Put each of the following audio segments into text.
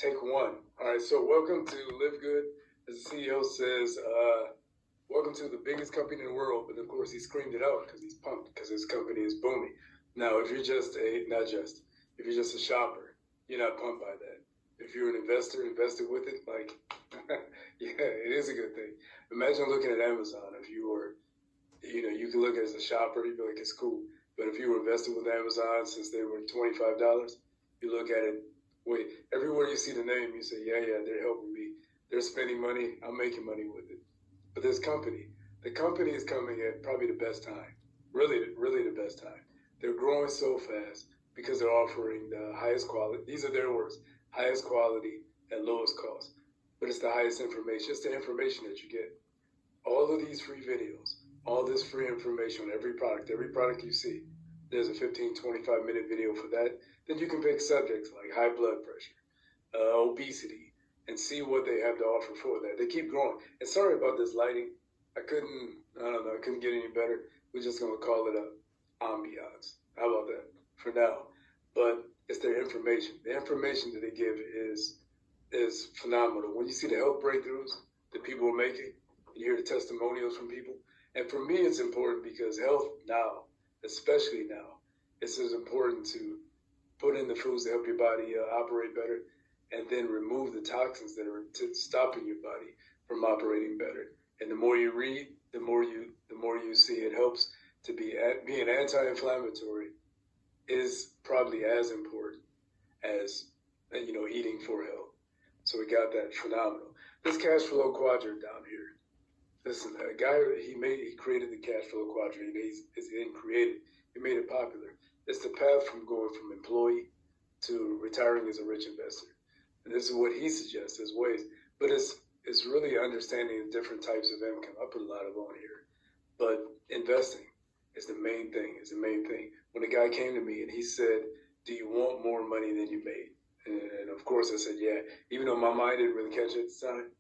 Take one. All right, so welcome to Live Good. As the CEO says, welcome to the biggest company in the world. But of course, he screamed it out because he's pumped because his company is booming. Now, if you're just if you're just a shopper, you're not pumped by that. If you're an investor, invested with it, like, yeah, it is a good thing. Imagine looking at Amazon. If you were, you can look at it as a shopper, you'd be like, it's cool. But if you were invested with Amazon since they were $25, you look at it, wait, everywhere you see the name, you say, yeah, they're helping me. They're spending money. I'm making money with it. But this company, the company is coming at probably the best time. Really the best time. They're growing so fast because they're offering the highest quality. These are their words, highest quality at lowest cost. But it's the highest information. It's the information that you get. All of these free videos, all this free information on every product you see. There's a 15, 25-minute video for that. Then you can pick subjects like high blood pressure, obesity, and see what they have to offer for that. They keep growing. And sorry about this lighting. I couldn't get any better. We're just going to call it a ambiance. How about that for now? But it's their information. The information that they give is phenomenal. When you see the health breakthroughs that people are making, you hear the testimonials from people. And for me, it's important because health now, especially now, it's as important to put in the foods to help your body operate better, and then remove the toxins that are stopping your body from operating better. And the more you read, the more you see it helps to being anti-inflammatory is probably as important as eating for health. So we got that phenomenal. This cash flow quadrant down here. Listen, a guy he created the cash flow quadrant. He didn't create it. He made it popular. It's the path from going from employee to retiring as a rich investor. And this is what he suggests as ways. But it's really understanding the different types of income. I put a lot of on here. But investing is the main thing. When a guy came to me and he said, do you want more money than you made? And of course I said, yeah. Even though my mind didn't really catch it at the time.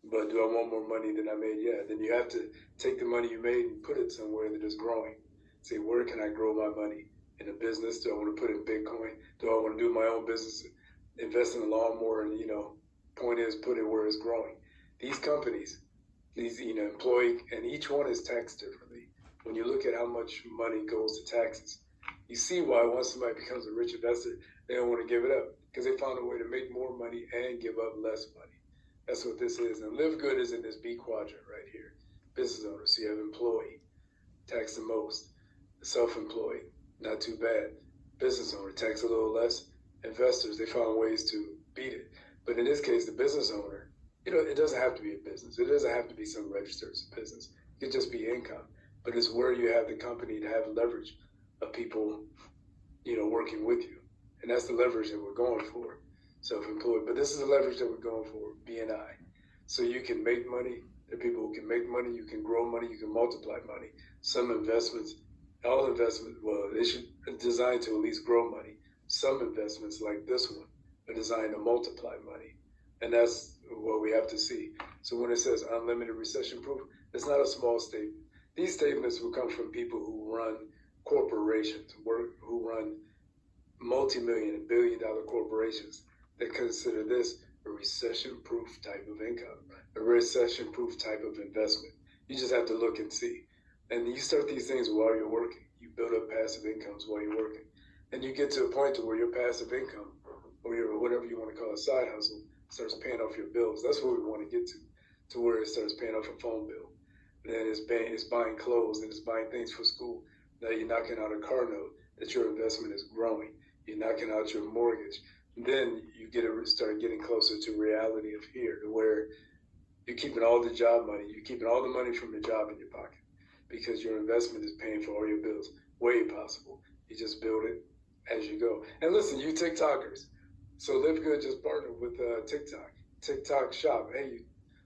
But do I want more money than I made? Yeah. Then you have to take the money you made and put it somewhere that is growing. Say, where can I grow my money? In a business? Do I want to put in Bitcoin? Do I want to do my own business? Invest in a lawnmower and, point is put it where it's growing. These companies, these, employee, and each one is taxed differently. When you look at how much money goes to taxes, you see why once somebody becomes a rich investor, they don't want to give it up because they found a way to make more money and give up less money. That's what this is. And Live Good is in this B quadrant right here. Business owners, so you have employee, tax the most. Self-employed, not too bad. Business owner, tax a little less. Investors, they found ways to beat it. But in this case, the business owner, it doesn't have to be a business. It doesn't have to be some registered as a business. It could just be income. But it's where you have the company to have leverage of people, working with you. And that's the leverage that we're going for, self-employed. But this is the leverage that we're going for, BNI. So you can make money. There are people who can make money. You can grow money. You can multiply money. Some investments, all investments, well, they should be designed to at least grow money. Some investments, like this one, are designed to multiply money. And that's what we have to see. So when it says unlimited recession proof, it's not a small statement. These statements will come from people who run corporations, who run multi-million and billion-dollar corporations that consider this a recession-proof type of income, a recession-proof type of investment. You just have to look and see. And you start these things while you're working. You build up passive incomes while you're working. And you get to a point to where your passive income, or your whatever you want to call a side hustle, starts paying off your bills. That's what we want to get to where it starts paying off a phone bill. And then it's buying clothes and it's buying things for school. Now you're knocking out a car note that your investment is growing. You're knocking out your mortgage. And then you start getting closer to reality of here, to where you're keeping all the job money. You're keeping all the money from your job in your pocket because your investment is paying for all your bills. Way possible. You just build it as you go. And listen, you TikTokers. So Live Good just partnered with TikTok. TikTok Shop. Hey,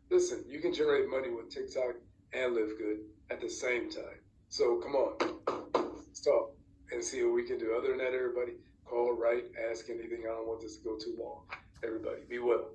listen, you can generate money with TikTok and Live Good at the same time. So come on, let's talk and see what we can do. Other than that, everybody, call, write, ask anything. I don't want this to go too long. Everybody, be well.